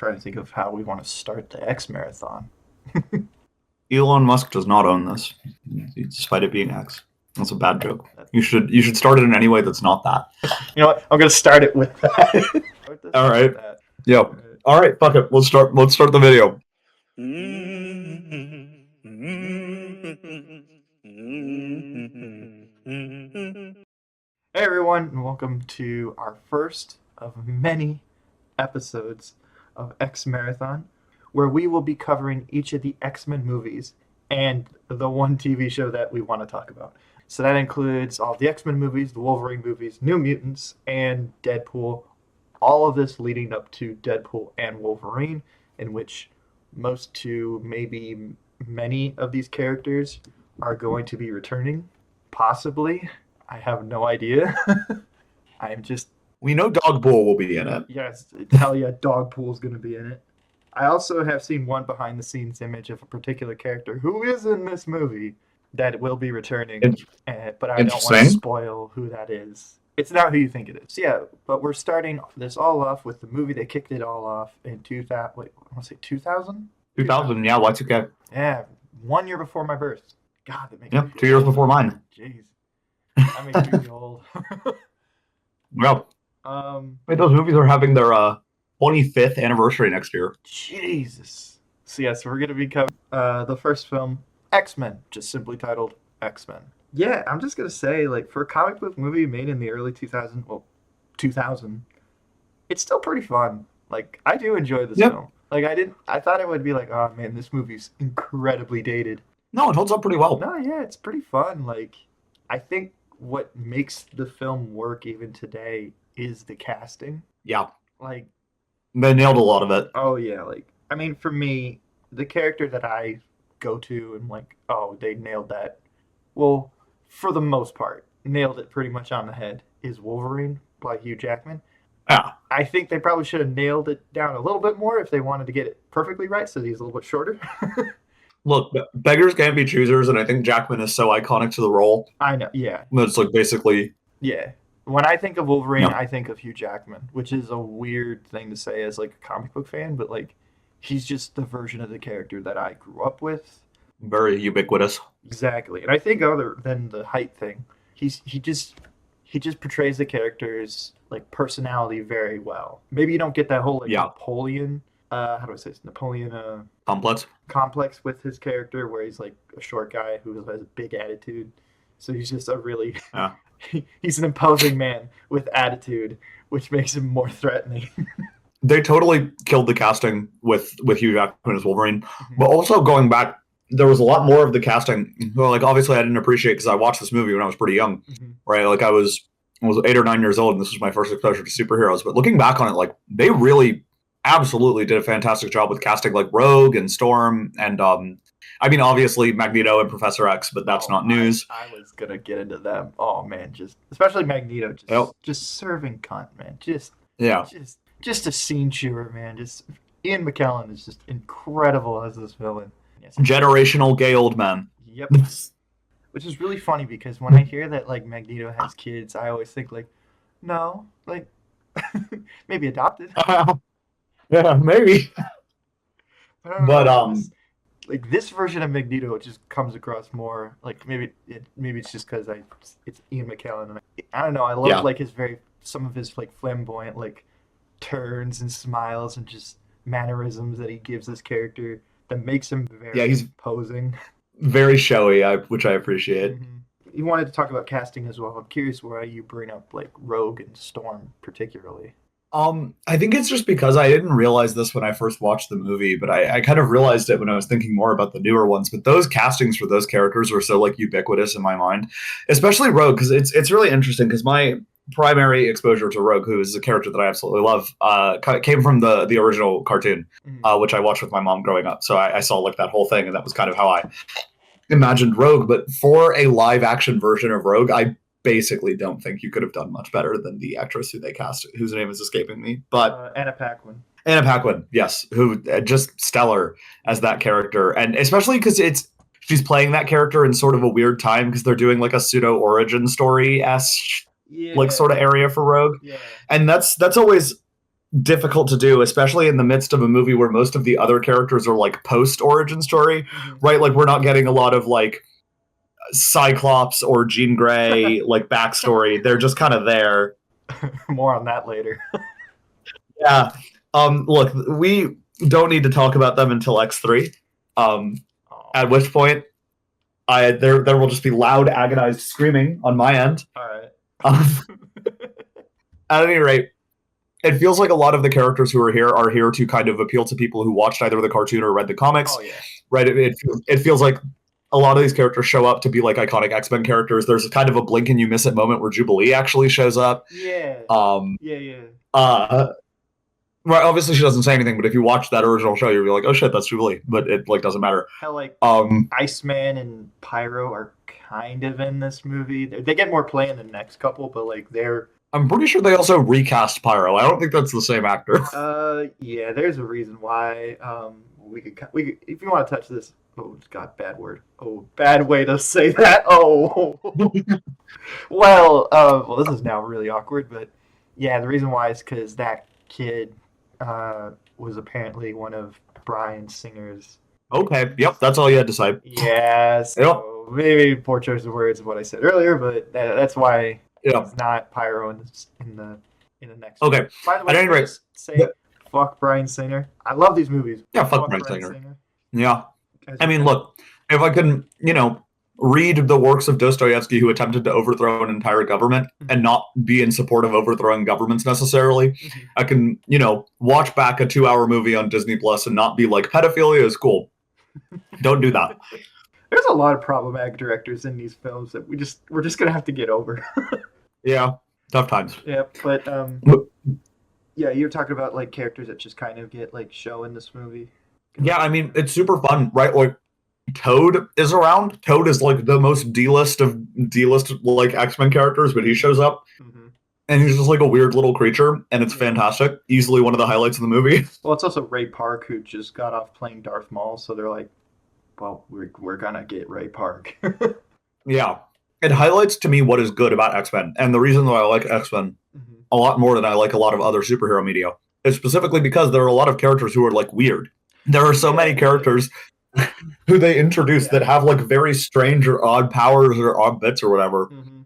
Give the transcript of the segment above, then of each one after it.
trying to think of how we want to start the X marathon. Elon Musk does not own this, despite it being X. That's a bad joke. You should start it in any way that's not that. You know what? I'm gonna start it with that. All right. Yeah. All right. Fuck it. Let's start the video. Hey everyone, and welcome to our first of many episodes of X Marathon, where we will be covering each of the X-Men movies and the one TV show that we want to talk about. So that includes all the X-Men movies, the Wolverine movies, New Mutants, and Deadpool. All of this leading up to Deadpool and Wolverine, in which most to maybe many of these characters are going to be returning. Possibly. I have no idea. We know Dogpool will be in it. Yes, hell yeah, Dogpool's going to be in it. I also have seen one behind-the-scenes image of a particular character who is in this movie that will be returning, but I don't want to spoil who that is. It's not who you think it is. Yeah, but we're starting this all off with the movie that kicked it all off in 2000. Wait, I want to say 2000? 2000, yeah, Y2K. Yeah, 1 year before my birth. God, that makes me 2 years before mine. Jeez. I mean, pretty old. Well, wait, those movies are having their 25th anniversary next year. Jesus. So yes, we're going to be covering the first film, X-Men, just simply titled X-Men. Yeah, I'm just going to say, like, for a comic book movie made in the early 2000, it's still pretty fun. Like, I do enjoy this film. Like, I thought it would be like, oh man, this movie's incredibly dated. No, it holds up pretty well. No, yeah, it's pretty fun. Like, I think what makes the film work even today is the casting. Yeah. Like, they nailed a lot of it. Oh yeah, like, I mean, for me, the character that I go to and like, oh, they nailed that. Well, for the most part, nailed it pretty much on the head is Wolverine by Hugh Jackman. Yeah. I think they probably should have nailed it down a little bit more if they wanted to get it perfectly right, so he's a little bit shorter. Look, beggars can't be choosers, and I think Jackman is so iconic to the role. I know, yeah. It's like basically... Yeah. When I think of Wolverine, I think of Hugh Jackman, which is a weird thing to say as like a comic book fan, but like he's just the version of the character that I grew up with. Very ubiquitous. Exactly. And I think other than the height thing, he just portrays the character's like personality very well. Maybe you don't get that whole like Napoleon how do I say this? Napoleon complex with his character where he's like a short guy who has a big attitude. So he's just a really he's an imposing man with attitude, which makes him more threatening. They totally killed the casting with Hugh Jackman as Wolverine. Mm-hmm. But also going back, there was a lot more of the casting. Well, like obviously I didn't appreciate because I watched this movie when I was pretty young, right? Like I was 8 or 9 years old, and this was my first exposure to superheroes. But looking back on it, like they really absolutely did a fantastic job with casting like Rogue and Storm and I mean obviously Magneto and Professor X, but that's not news. I was gonna get into them. Oh man, especially Magneto, just serving cunt, man. Just a scene chewer, man. Just Ian McKellen is just incredible as this villain. Yes. Generational gay old man. Yep. Which is really funny because when I hear that like Magneto has kids, I always think like, no, like maybe adopted. Yeah, maybe. But like this version of Magneto just comes across more like maybe it's just because it's Ian McKellen. And I don't know. I love like some of his like flamboyant like turns and smiles and just mannerisms that he gives this character that makes him very he's imposing. Very showy, which I appreciate. Mm-hmm. You wanted to talk about casting as well. I'm curious why you bring up like Rogue and Storm particularly. I think it's just because I didn't realize this when I first watched the movie, but I kind of realized it when I was thinking more about the newer ones. But those castings for those characters were so like ubiquitous in my mind, especially Rogue, because it's really interesting because my primary exposure to Rogue, who is a character that I absolutely love, came from the original cartoon, which I watched with my mom growing up. So I saw like that whole thing, and that was kind of how I imagined Rogue. But for a live action version of Rogue, I basically don't think you could have done much better than the actress who they cast, whose name is escaping me. But Anna Paquin. Anna Paquin, yes, who just stellar as that character, and especially because she's playing that character in sort of a weird time because they're doing like a pseudo origin story like sort of area for Rogue, and that's always difficult to do, especially in the midst of a movie where most of the other characters are like post origin story, Mhm. right? Like we're not getting a lot of like Cyclops or Jean Grey like backstory. They're just kind of there. More on that later. Yeah. Look, we don't need to talk about them until X3. Um, Oh, at which point I there will just be loud, agonized screaming on my end. all right. Um, at any rate, it feels like a lot of the characters who are here to kind of appeal to people who watched either the cartoon or read the comics. Oh yeah. Right? It feels like a lot of these characters show up to be like iconic X-Men characters. There's kind of a blink and you miss it moment where Jubilee actually shows up. Yeah. Um, Yeah, yeah. uh, right, obviously she doesn't say anything, but if you watch that original show, you'll be like, oh shit, that's Jubilee. But it like doesn't matter. How like Um, Iceman and Pyro are kind of in this movie. They get more play in the next couple, but like they're I'm pretty sure they also recast Pyro. I don't think that's the same actor. yeah, there's a reason why. We could, if you want to touch this. Oh God, bad word. Oh, bad way to say that. Oh, well, this is now really awkward, but yeah, the reason why is because that kid was apparently one of Bryan Singer's. Okay, yep, that's all you had to say. Yeah, Yep, so maybe poor choice of words of what I said earlier, but that's why yep. it's not Pyro in the next one. Okay, By the way, at any can I rate, just say fuck Bryan Singer. I love these movies. yeah, fuck Fuck Bryan Bryan Singer. Singer. Yeah, As I you mean, said. look, if I can, read the works of Dostoevsky who attempted to overthrow an entire government and not be in support of overthrowing governments necessarily, Mhm. I can, watch back a 2 hour movie on Disney Plus and not be like, pedophilia is cool. Don't do that. There's a lot of problematic directors in these films that we're just gonna have to get over. Yeah, tough times. Yeah, but yeah, you're talking about like characters that just kind of get like show in this movie. Yeah, I mean, it's super fun, right? Like, Toad is around. Toad is like the most D-list of D-list like X-Men characters, but he shows up Mm-hmm. and he's just like a weird little creature, and it's Yeah. fantastic. Easily one of the highlights of the movie. Well, it's also Ray Park who just got off playing Darth Maul, so they're like, well, we're gonna get Ray Park. Yeah, it highlights to me what is good about X-Men, and the reason that I like X-Men Mm-hmm. a lot more than I like a lot of other superhero media is specifically because there are a lot of characters who are like weird. There are so many characters who they introduce that have like very strange or odd powers or odd bits or whatever. Mm-hmm.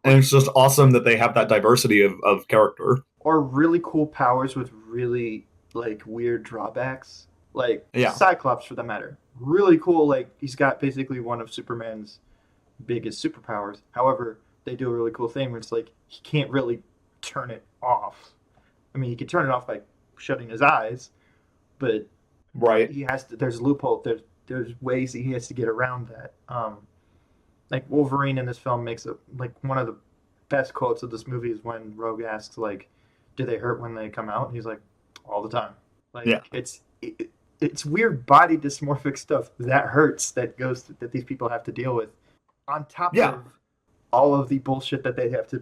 And it's just awesome that they have that diversity of character. Or really cool powers with really like weird drawbacks. Like Yeah. Cyclops for that matter. Really cool, like he's got basically one of Superman's biggest superpowers. However, they do a really cool thing where it's like he can't really turn it off. I mean he can turn it off by shutting his eyes, but Right. he has to there's a loophole, there's ways that he has to get around that. Like Wolverine in this film makes it like one of the best quotes of this movie is when Rogue asks like, "Do they hurt when they come out?" And he's like, "All the time." Like Yeah. it's weird body dysmorphic stuff that hurts that these people have to deal with, on top Yeah. of all of the bullshit that they have to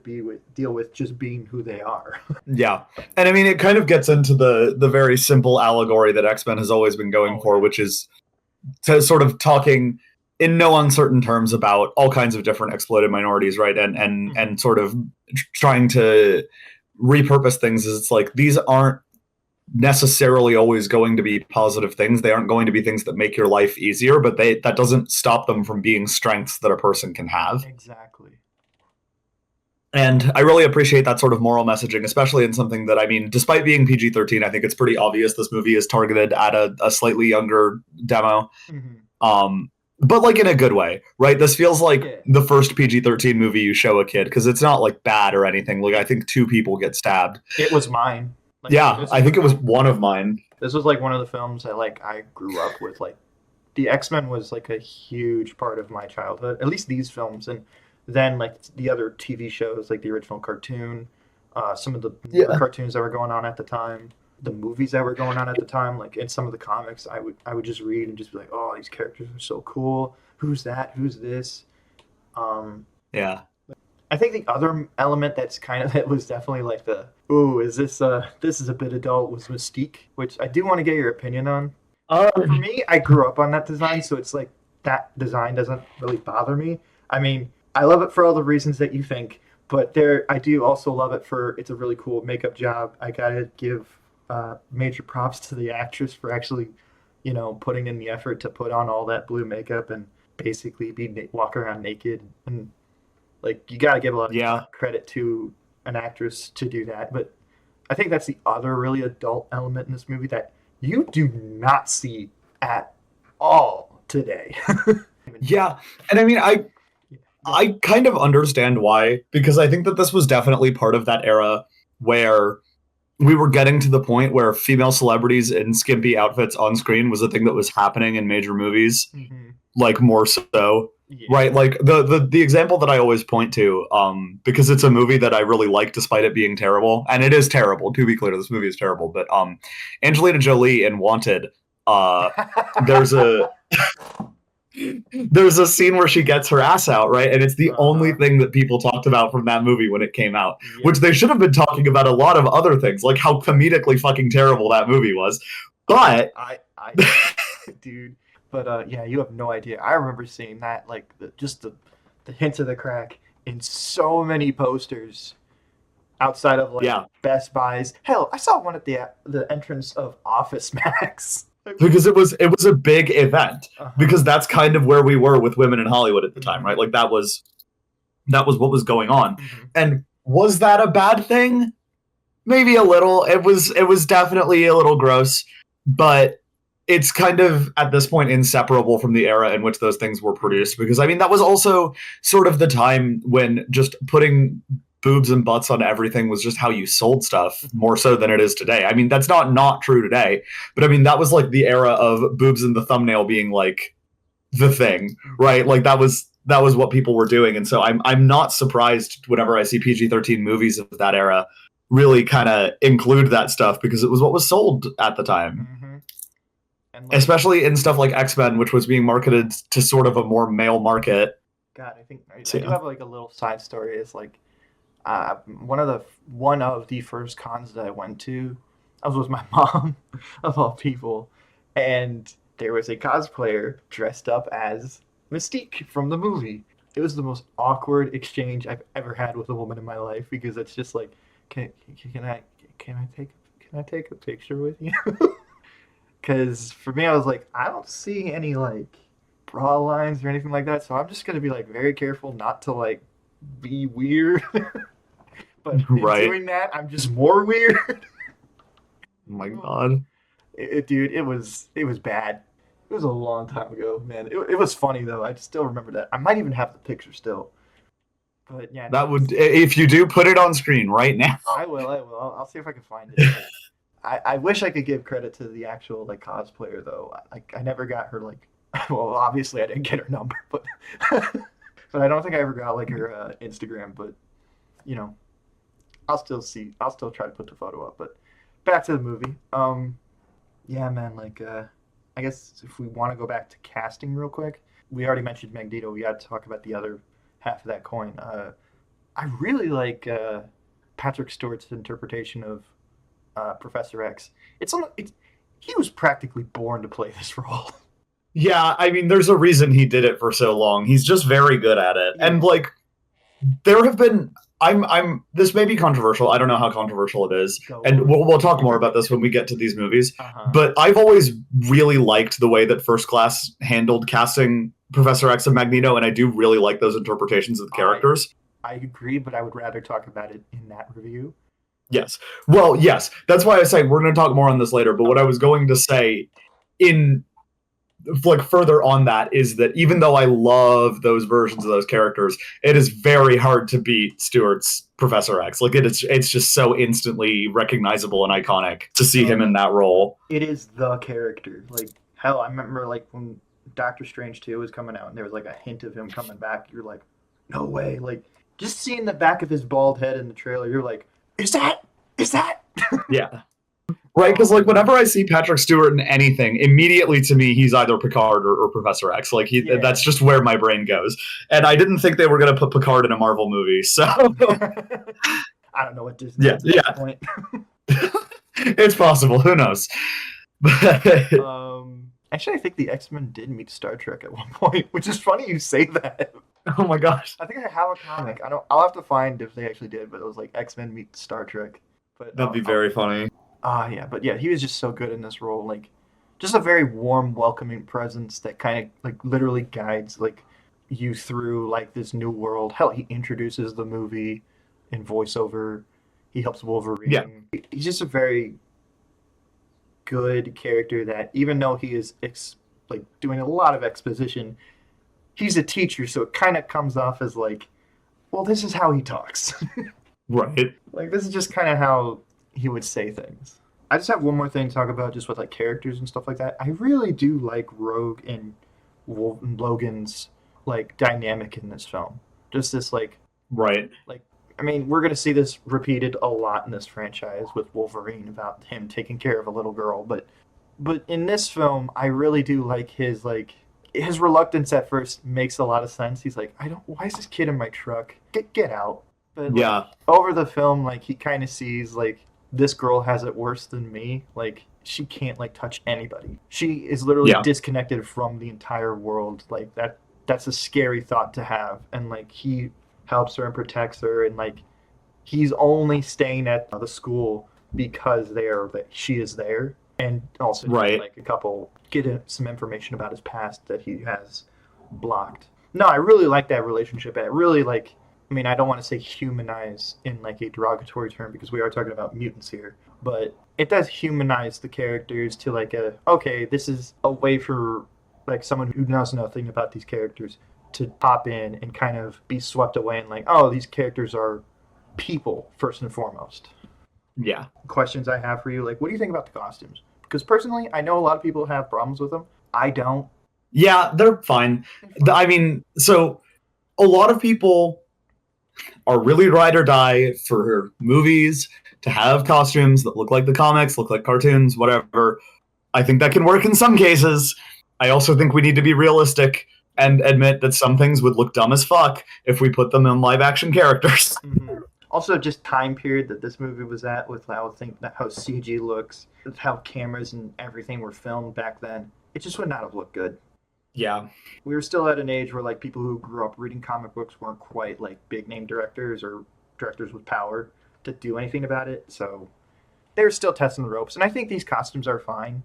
deal with just being who they are. Yeah. And I mean it kind of gets into the very simple allegory that X-Men has always been going for, which is to sort of talking in no uncertain terms about all kinds of different exploited minorities, right? And sort of trying to repurpose things is it's like these aren't necessarily always going to be positive things. They aren't going to be things that make your life easier, but that doesn't stop them from being strengths that a person can have. Exactly. And I really appreciate that sort of moral messaging, especially in something that, I mean, despite being PG-13, I think it's pretty obvious this movie is targeted at a slightly younger demo. Mm-hmm. But like in a good way, right? This feels like Yeah. the first PG-13 movie you show a kid, because it's not like bad or anything. Like I think 2 people get stabbed. It was mine. Like, Yeah, I think it was one of mine. This was like one of the films that like I grew up with. Like the X-Men was like a huge part of my childhood. At least these films, and then like the other TV shows, like the original cartoon, some of the cartoons that were going on at the time, the movies that were going on at the time, like in some of the comics, I would just read and just be like, oh, these characters are so cool. Who's that? Who's this? Yeah. I think the other element that's kind of, it was definitely like the, ooh, is this is a bit adult, was Mystique, which I do want to get your opinion on. For me, I grew up on that design, so it's like that design doesn't really bother me. I mean, I love it for all the reasons that you think, but I do also love it for, it's a really cool makeup job. I gotta give major props to the actress for actually, putting in the effort to put on all that blue makeup and basically walk around naked. And like, you got to give a lot of Yeah. credit to an actress to do that. But I think that's the other really adult element in this movie that you do not see at all today. Yeah. And I mean, I kind of understand why, because I think that this was definitely part of that era where we were getting to the point where female celebrities in skimpy outfits on screen was a thing that was happening in major movies, Mm-hmm. like more so. Yeah. Right, like the example that I always point to, because it's a movie that I really like despite it being terrible, and it is terrible. To be clear, this movie is terrible. But Angelina Jolie in Wanted, uh, there's a there's a scene where she gets her ass out, right? And it's the only Uh-huh. thing that people talked about from that movie when it came out, which Yep. they should have been talking about a lot of other things, like how comedically fucking terrible that movie was. But I, dude. But yeah, you have no idea. I remember seeing that, like the hint of the crack in so many posters outside of like yeah, Best Buys. Hell, I saw one at the entrance of Office Max. because it was a big event, Uh-huh. because that's kind of where we were with women in Hollywood at the time, Mm-hmm. right? Like that was what was going on. Mm-hmm. And was that a bad thing? Maybe a little. It was definitely a little gross, but it's kind of at this point inseparable from the era in which those things were produced, because I mean that was also sort of the time when just putting boobs and butts on everything was just how you sold stuff Mm-hmm. more so than it is today. I mean that's not true today, but I mean that was like the era of boobs in the thumbnail being like the thing, Mm-hmm. right? Like that was what people were doing, and so I'm not surprised whenever I see PG-13 movies of that era really kind of include that stuff, because it was what was sold at the time, Mm-hmm. And like, especially in stuff like X-Men, which was being marketed to sort of a more male market. God, I think I So do yeah. have like a little side story. It's like uh, one of the one of the first cons that I went to, I was with my mom, of all people, and there was a cosplayer dressed up as Mystique from the movie. It was the most awkward exchange I've ever had with a woman in my life because it's just like, can can I can I take can I take a picture with you? Because for me, I was like, I don't see any like bra lines or anything like that, so I'm just gonna be like very careful not to like be weird. But in Right. doing that, I'm just more weird. Oh my god. Dude, it was bad. It was a long time ago, man. It was funny though. I still remember that. I might even have the picture still. But yeah, no, That would, if you do, put it on screen right now. I will. I will. I'll see if I can find it. But I wish I could give credit to the actual like cosplayer though. I never got her like. Well, obviously I didn't get her number, but but I don't think I ever got like her Instagram. But you know, I'll still see. I'll still try to put the photo up. But back to the movie. Yeah, man. Like, I guess if we want to go back to casting real quick, we already mentioned Magneto. We got to talk about the other half of that coin. I really like Patrick Stewart's interpretation of Professor X. It's he was practically born to play this role. Yeah, I mean, there's a reason he did it for so long. He's just very good at it. And Yeah. like there have been I'm this may be controversial. I don't know how controversial it is. And Go. we'll talk more about this when we get to these movies. Uh huh. But I've always really liked the way that First Class handled casting Professor X and Magneto, and I do really like those interpretations of the I characters. I agree, but I would rather talk about it in that review. Yes. Well, yes. That's why I say we're going to talk more on this later. But what I Okay. was going to say in like further on that is that even though I love those versions of those characters, it is very hard to beat Stewart's Professor X. Like it's just so instantly recognizable and iconic to see him in Oh, that role. it is the character. Like hell, I remember like when Doctor Strange 2 was coming out and there was like a hint of him coming back. You're like, no way. Like just seeing the back of his bald head in the trailer, you're like, is that? Yeah. Right, because like whenever I see Patrick Stewart in anything, immediately to me he's either Picard or Professor X. Like Yeah. that's just where my brain goes. And I didn't think they were going to put Picard in a Marvel movie, so I don't know what Disney yeah, is at this yeah, point. it's possible. Who knows? Actually, I think the X-Men did meet Star Trek at one point, which is funny you say that. Oh my gosh, I think I have a comic. I don't. I'll have to find if they actually did, but it was like X-Men meet Star Trek. But that'd be very funny. Yeah, but yeah, he was just so good in this role. Like, just a very warm, welcoming presence that kind of like literally guides like you through like this new world. Hell, he introduces the movie in voiceover. He helps Yeah, Wolverine. He's just a very good character that even though he is like doing a lot of exposition, he's a teacher, so it kind of comes off as like, well, this is how he talks. right. Like this is just kind of how he would say things. I just have one more thing to talk about, just with like characters and stuff like that. I really do like Rogue and Logan's like dynamic in this film. Just this Right. like I mean, we're gonna see this repeated a lot in this franchise with Wolverine about him taking care of a little girl, but in this film, I really do like his reluctance at first makes a lot of sense. He's like, I don't. Why is this kid in my truck? Get out. But like Yeah. over the film, like he kind of sees like this girl has it worse than me. Like she can't like touch anybody. She is literally Yeah. disconnected from the entire world. Like that's a scary thought to have. And like he helps her and protects her, and like he's only staying at the school because that she is there, and also to get Right. like some information about his past that he has blocked. No, I really like that relationship. I really like. I mean, I don't want to say humanize in like a derogatory term because we are talking about mutants here, but it does humanize the characters to like okay, this is a way for like someone who knows nothing about these characters to pop in and kind of be swept away and like, oh, these characters are people first and foremost. Yeah. Questions I have for you, like, what do you think about the costumes? Because personally, I know a lot of people have problems with them. I don't. Yeah, they're fine. They're fine. I mean, so a lot of people are really ride or die for movies to have costumes that look like the comics, look like cartoons, whatever. I think that can work in some cases. I also think we need to be realistic and admit that some things would look dumb as fuck if we put them in live action characters. Mm-hmm. Also, just time period that this movie was at with how CG looks, with how cameras and everything were filmed back then. It just would not have looked good. Yeah. We were still at an age where like people who grew up reading comic books weren't quite like big name directors or directors with power to do anything about it. So they were still testing the ropes, and I think these costumes are fine.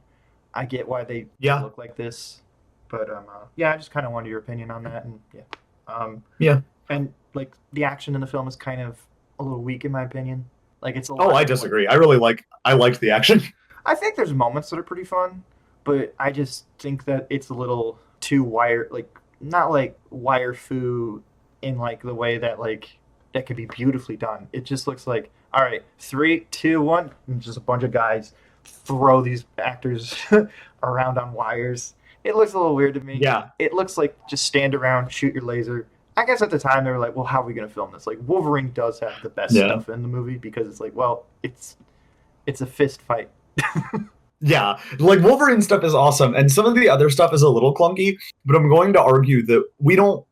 I get why they Yeah. look like this, but yeah, I just kind of wanted your opinion on that, and yeah, Yeah. and like the action in the film is kind of a little weak in my opinion. Like it's a Oh, lot I of like disagree. I liked the action. I think there's moments that are pretty fun, but I just think that it's a little too like not like wire fu in like the way that like that could be beautifully done. It just looks like all right, 3, 2, 1, and just a bunch of guys throw these actors around on wires. It looks a little weird to me. Yeah. It looks like just stand around, shoot your laser. I guess at the time they were like, well, how are we gonna film this? Like Wolverine does have the best Yeah. stuff in the movie because it's like, well, it's a fist fight. Yeah, like Wolverine stuff is awesome, and some of the other stuff is a little clunky. But I'm going to argue that we don't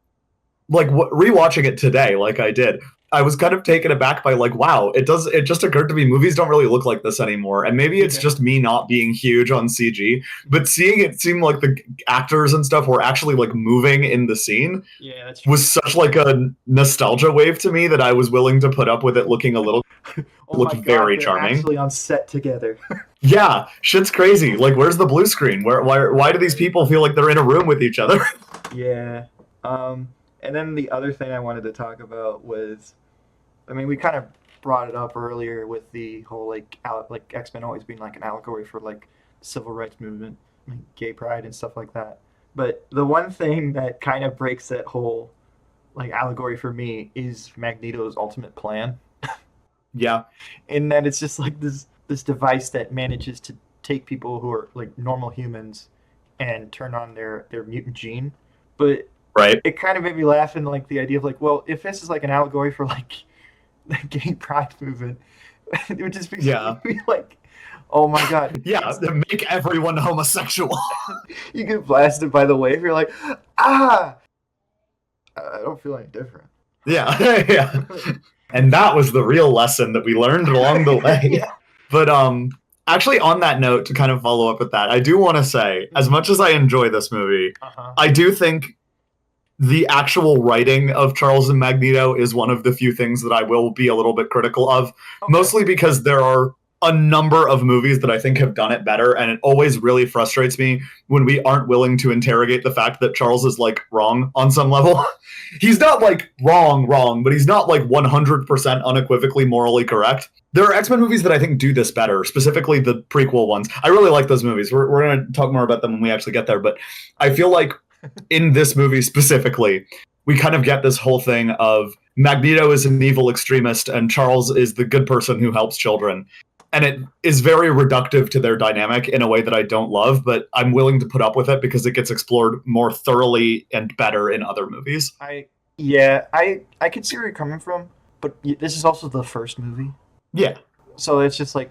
like rewatching it today, like I did. I was kind of taken aback by like, wow, it does. It just occurred to me movies don't really look like this anymore, and maybe it's Yeah. just me not being huge on CG. But seeing it seem like the actors and stuff were actually like moving in the scene Yeah, that's true. was such like a nostalgia wave to me that I was willing to put up with it looking a little. Oh Looked my God, very they're charming. actually on set together. Yeah, shit's crazy. Like, where's the blue screen? Why do these people feel like they're in a room with each other? Yeah. And then the other thing I wanted to talk about was, I mean, we kind of brought it up earlier with the whole like X-Men always being like an allegory for like civil rights movement, like gay pride and stuff like that. But the one thing that kind of breaks that whole like allegory for me is Magneto's ultimate plan. Yeah, In that it's just like this device that manages to take people who are like normal humans and turn on their mutant gene. But right. it kind of made me laugh in like the idea of like, well, if this is like an allegory for like the gay pride movement, it would just be, Yeah. be like, oh my God. Yeah, to make everyone homosexual. You get blasted by the wave, you're like, ah, I don't feel any different. Yeah, yeah. And that was the real lesson that we learned along the way. Yeah. But actually on that note, to kind of follow up with that, I do want to say, as much as I enjoy this movie, Uh-huh. I do think the actual writing of Charles and Magneto is one of the few things that I will be a little bit critical of, Okay. mostly because there are a number of movies that I think have done it better, and it always really frustrates me when we aren't willing to interrogate the fact that Charles is like wrong on some level. He's not like wrong, but he's not like 100% unequivocally morally correct. There are X-Men movies that I think do this better, specifically the prequel ones. I really like those movies. We're going to talk more about them when we actually get there, but I feel like in this movie specifically, we kind of get this whole thing of Magneto is an evil extremist and Charles is the good person who helps children. And it is very reductive to their dynamic in a way that I don't love, but I'm willing to put up with it because it gets explored more thoroughly and better in other movies. I can see where you're coming from, but this is also the first movie, Yeah. so it's just like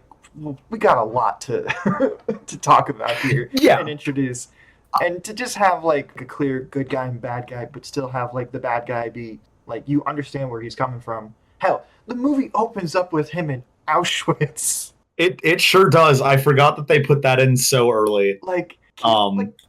we got a lot to to talk about here Yeah. and introduce, and to just have like a clear good guy and bad guy, but still have like the bad guy be like you understand where he's coming from. Hell, the movie opens up with him in Auschwitz. It sure does. I forgot that they put that in so early. Like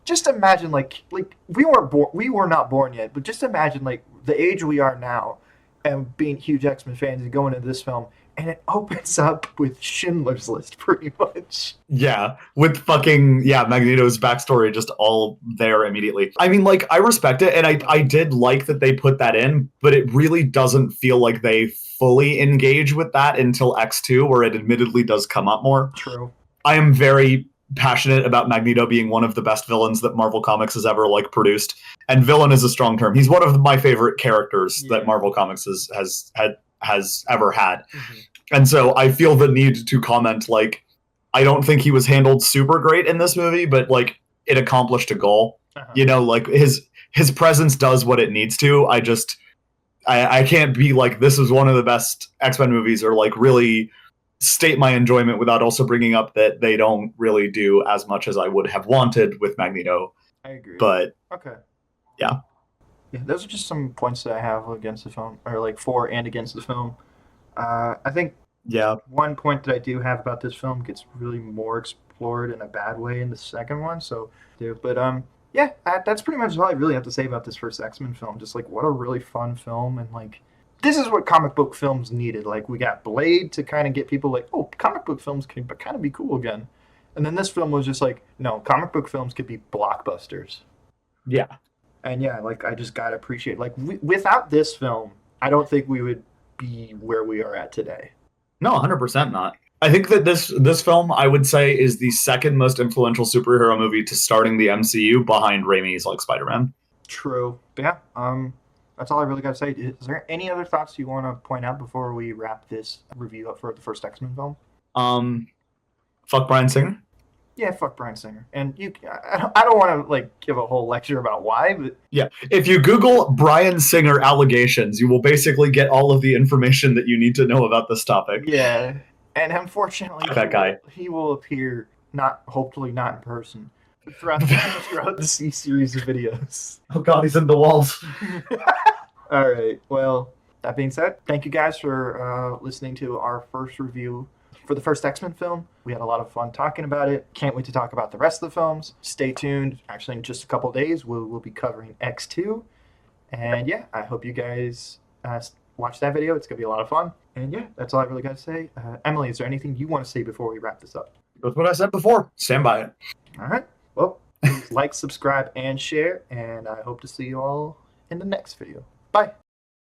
just imagine like we were not born yet, but just imagine like the age we are now and being huge X-Men fans and going into this film and it opens up with Schindler's List pretty much. Yeah, with fucking Magneto's backstory just all there immediately. I mean, like, I respect it, and I did like that they put that in, but it really doesn't feel like they fully engage with that until X2, where it admittedly does come up more. True. I am very passionate about Magneto being one of the best villains that Marvel Comics has ever like produced, and villain is a strong term. He's one of my favorite characters that Marvel Comics has ever had. Mm-hmm. And so I feel the need to comment, like, I don't think he was handled super great in this movie, but like it accomplished a goal. Uh-huh. You know, like his presence does what it needs to. I can't be like, this is one of the best X-Men movies, or like really state my enjoyment without also bringing up that they don't really do as much as I would have wanted with Magneto. I agree. But okay. Yeah, those are just some points that I have against the film, or like for and against the film. I think one point that I do have about this film gets really more explored in a bad way in the second one. So, that's pretty much all I really have to say about this first X-Men film. Just like what a really fun film, and like this is what comic book films needed. Like we got Blade to kind of get people like, oh, comic book films can kind of be cool again. And then this film was just like, no, comic book films could be blockbusters. Yeah. And like I just gotta appreciate, like without this film, I don't think we would be where we are at today. No, 100% not. I think that this film, I would say, is the second most influential superhero movie to starting the MCU behind Raimi's like Spider-Man. True. Yeah. That's all I really got to say. Is there any other thoughts you want to point out before we wrap this review up for the first X-Men film? Fuck Bryan Singer. Yeah, fuck Bryan Singer. And I don't want to like give a whole lecture about why, but yeah, if you Google Bryan Singer allegations, you will basically get all of the information that you need to know about this topic. Yeah, and unfortunately, that guy, he will appear hopefully not in person throughout the C series of videos. Oh God, he's in the walls. All right. Well, that being said, thank you guys for listening to our first review for the first X-Men film. We had a lot of fun talking about it. Can't wait to talk about the rest of the films. Stay tuned. Actually, in just a couple days, we'll be covering X2. And yeah, I hope you guys watch that video. It's going to be a lot of fun. And yeah, that's all I really got to say. Emily, is there anything you want to say before we wrap this up? That's what I said before. Stand by it. All right. Well, please like, subscribe, and share. And I hope to see you all in the next video. Bye.